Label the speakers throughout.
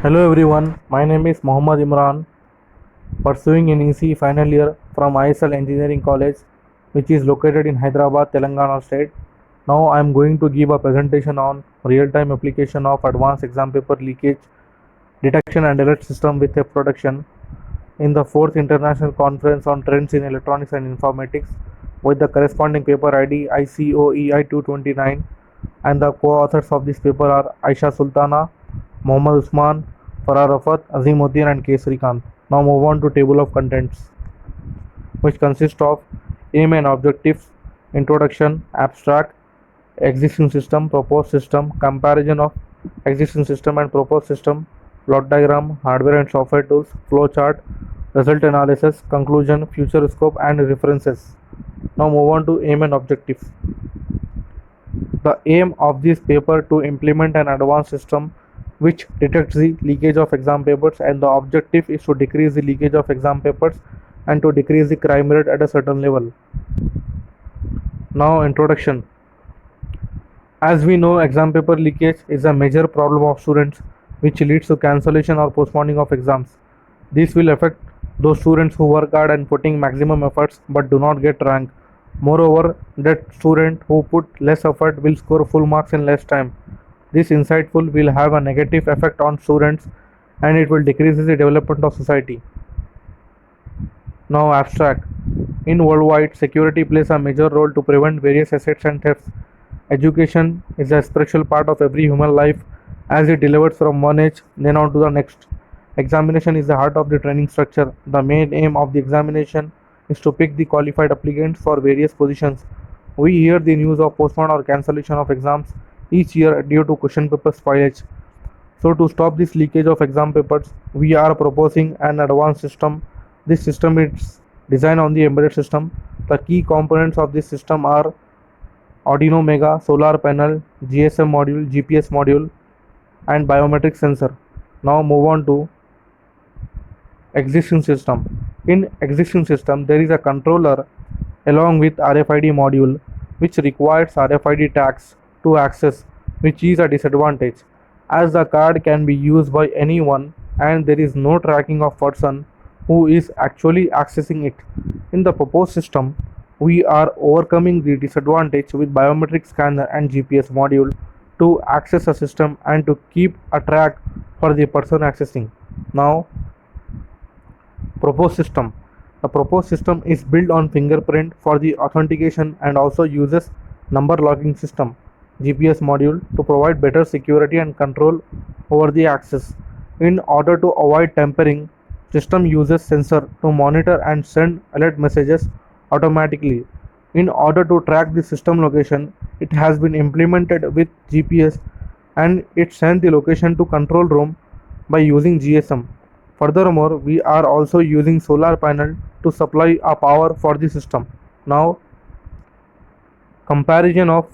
Speaker 1: Hello everyone, my name is Mohammad Imran, pursuing in EC final year from ISL Engineering College, which is located in Hyderabad, Telangana state. Now I am going to give a presentation on real-time application of advanced exam paper leakage detection and alert system with a production in the 4th International Conference on Trends in Electronics and Informatics with the corresponding paper ID ICOEI 229, and the co-authors of this paper are Aisha Sultana, Mohammad Usman, Farah Rafat, Azimuddin and Kesari Khan. Now move on to table of contents, which consists of aim and objectives, introduction, abstract, existing system, proposed system, comparison of existing system and proposed system, block diagram, hardware and software tools, flowchart, result analysis, conclusion, future scope and references. Now move on to aim and objectives. The aim of this paper to implement an advanced system which detects the leakage of exam papers, and the objective is to decrease the leakage of exam papers and to decrease the crime rate at a certain level. Now introduction. As we know, exam paper leakage is a major problem of students which leads to cancellation or postponing of exams. This will affect those students who work hard and putting maximum efforts but do not get rank. Moreover, that student who put less effort will score full marks in less time. This insightful will have a negative effect on students and it will decrease the development of society. Now abstract. In worldwide, security plays a major role to prevent various assets and thefts. Education is a spiritual part of every human life as it delivers from one age then on to the next. Examination is the heart of the training structure. The main aim of the examination is to pick the qualified applicants for various positions. We hear the news of postpone or cancellation of exams each year due to question paper spoilage. So to stop this leakage of exam papers, we are proposing an advanced system. This system is designed on the embedded system. The key components of this system are Arduino Mega, solar panel, GSM module, GPS module and biometric sensor. Now move on to existing system. In existing system, there is a controller along with RFID module which requires RFID tags to access, which is a disadvantage as the card can be used by anyone and there is no tracking of person who is actually accessing it. In the proposed system, we are overcoming the disadvantage with biometric scanner and GPS module to access a system and to keep a track for the person accessing. Now, proposed system. The proposed system is built on fingerprint for the authentication and also uses number locking system GPS module to provide better security and control over the access. In order to avoid tampering, system uses sensor to monitor and send alert messages automatically. In order to track the system location, it has been implemented with GPS and it sends the location to control room by using GSM. Furthermore, we are also using solar panel to supply a power for the system. Now, comparison of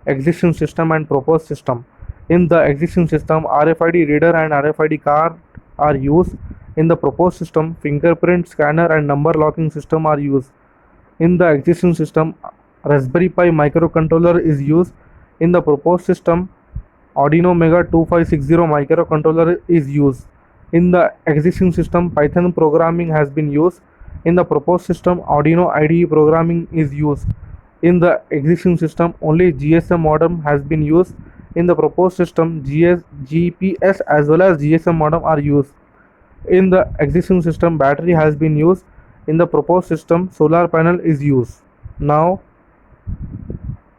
Speaker 1: existing system and proposed system. In the existing system, RFID reader and RFID card are used. In the proposed system, fingerprint scanner and number locking system are used. In the existing system, Raspberry Pi microcontroller is used. In the proposed system, Arduino Mega 2560 microcontroller is used. In the existing system, Python programming has been used. In the proposed system, Arduino IDE programming is used. In the existing system, only GSM modem has been used. In the proposed system, GPS as well as GSM modem are used. In the existing system, battery has been used. In the proposed system, solar panel is used. Now,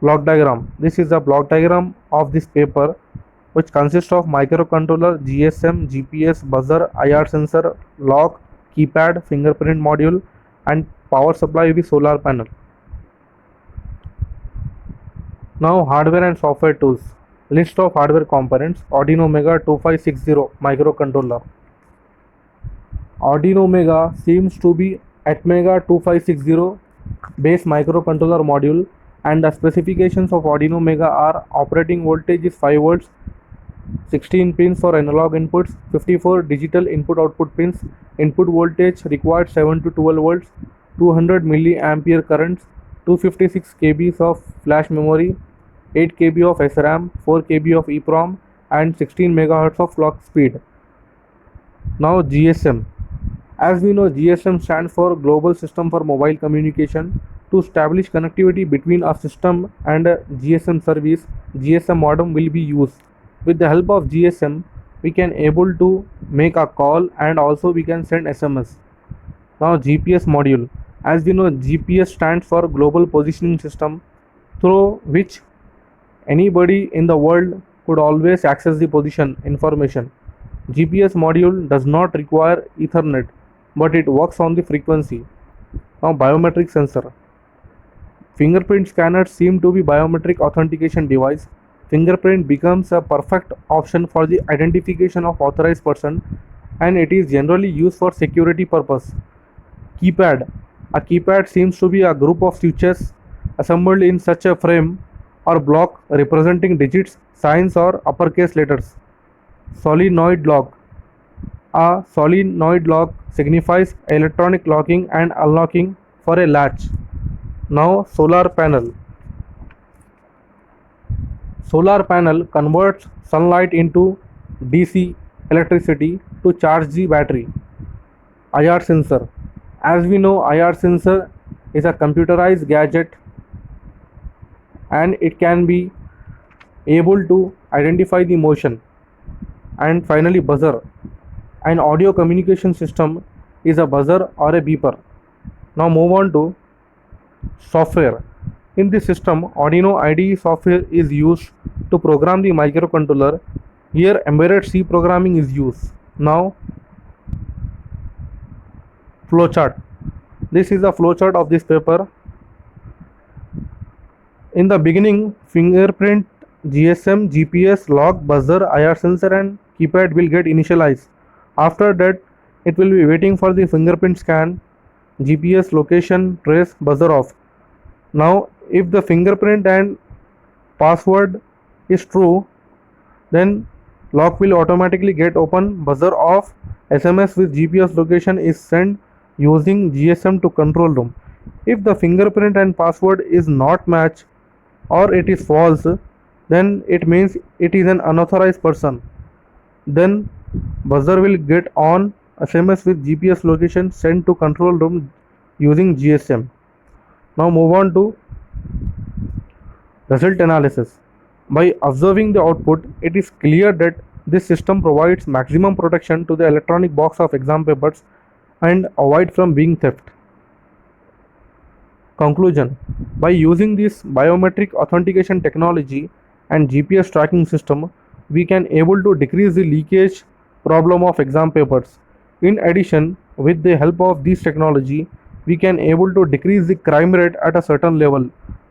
Speaker 1: block diagram. This is the block diagram of this paper, which consists of microcontroller, GSM, GPS, buzzer, IR sensor, lock, keypad, fingerprint module and power supply with solar panel. Now hardware and software tools. List of hardware components. Arduino Mega 2560 microcontroller. Arduino Mega seems to be Atmega 2560 base microcontroller module, and the specifications of Arduino Mega are operating voltage is 5 volts, 16 pins for analog inputs, 54 digital input-output pins, input voltage required 7 to 12 volts, 200 milliampere currents, 256 kb of flash memory, 8 kb of SRAM, 4 kb of EEPROM and 16 MHz of clock speed. Now GSM. As we know, GSM stands for Global System for Mobile Communication. To establish connectivity between a system and a GSM service, GSM modem will be used. With the help of GSM, we can able to make a call and also we can send SMS. Now GPS module. As we know, GPS stands for Global Positioning System, through which anybody in the world could always access the position information. GPS module does not require Ethernet, but it works on the frequency. Now biometric sensor. Fingerprint scanners seem to be biometric authentication device. Fingerprint becomes a perfect option for the identification of authorized person, and it is generally used for security purpose. Keypad. A keypad seems to be a group of switches assembled in such a frame or block representing digits, signs or uppercase letters. Solenoid lock. A solenoid lock signifies electronic locking and unlocking for a latch. Now solar panel. Solar panel converts sunlight into DC electricity to charge the battery. IR sensor. As we know, IR sensor is a computerized gadget and it can be able to identify the motion. And finally, buzzer. An audio communication system is a buzzer or a beeper. Now move on to software. In this system, Arduino IDE software is used to program the microcontroller. Here embedded C programming is used. Now flowchart. This is the flowchart of this paper. In the beginning, fingerprint, GSM, GPS, lock, buzzer, IR sensor and keypad will get initialized. After that, it will be waiting for the fingerprint scan, GPS, location, trace, buzzer off. Now, if the fingerprint and password is true, then lock will automatically get open, buzzer off, SMS with GPS location is sent using GSM to control room. If the fingerprint and password is not matched or it is false, then it means it is an unauthorized person. Then buzzer will get on, SMS with GPS location sent to control room using GSM. Now move on to result analysis. By observing the output, it is clear that this system provides maximum protection to the electronic box of exam papers and avoid from being theft. Conclusion. By using this biometric authentication technology and GPS tracking system, we can able to decrease the leakage problem of exam papers. In addition, with the help of this technology, we can able to decrease the crime rate at a certain level.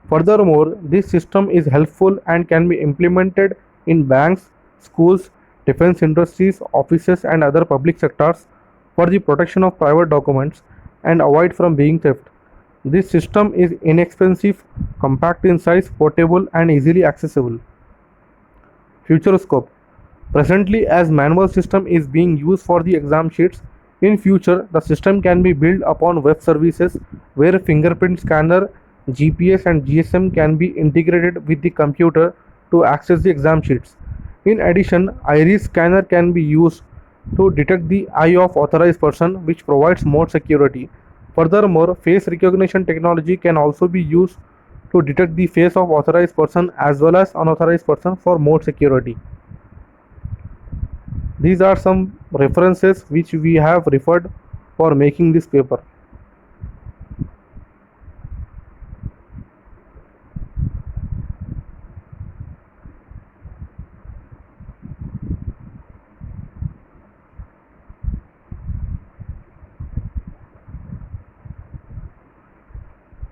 Speaker 1: Furthermore, this system is helpful and can be implemented in banks, schools, defense industries, offices and other public sectors for the protection of private documents and avoid from being theft. This system is inexpensive, compact in size, portable and easily accessible. Future scope. Presently, as manual system is being used for the exam sheets, in future the system can be built upon web services where fingerprint scanner, GPS and GSM can be integrated with the computer to access the exam sheets. In addition, iris scanner can be used to detect the eye of authorized person, which provides more security. Furthermore, face recognition technology can also be used to detect the face of authorized person as well as unauthorized person for more security. These are some references which we have referred for making this paper.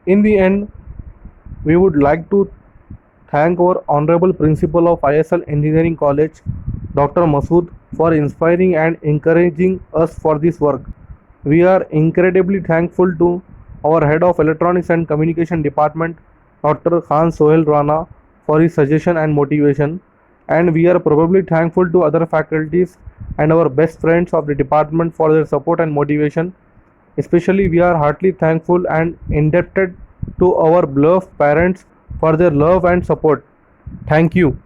Speaker 1: In the end, we would like to thank our Honorable Principal of ISL Engineering College, Dr. Masood, for inspiring and encouraging us for this work. We are incredibly thankful to our Head of Electronics and Communication Department, Dr. Khan Sohail Rana, for his suggestion and motivation. And we are probably thankful to other faculties and our best friends of the department for their support and motivation. Especially, we are heartily thankful and indebted to our beloved parents for their love and support. Thank you.